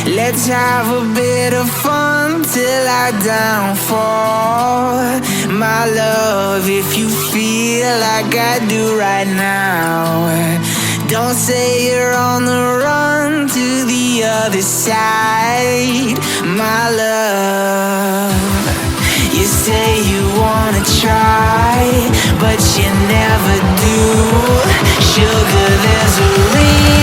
Let's have a bit of fun till I downfall. My love, if you feel like I do right now, don't say you're on the run to the other side. My love, you say you wanna try, but you never do. Sugar, there's a reason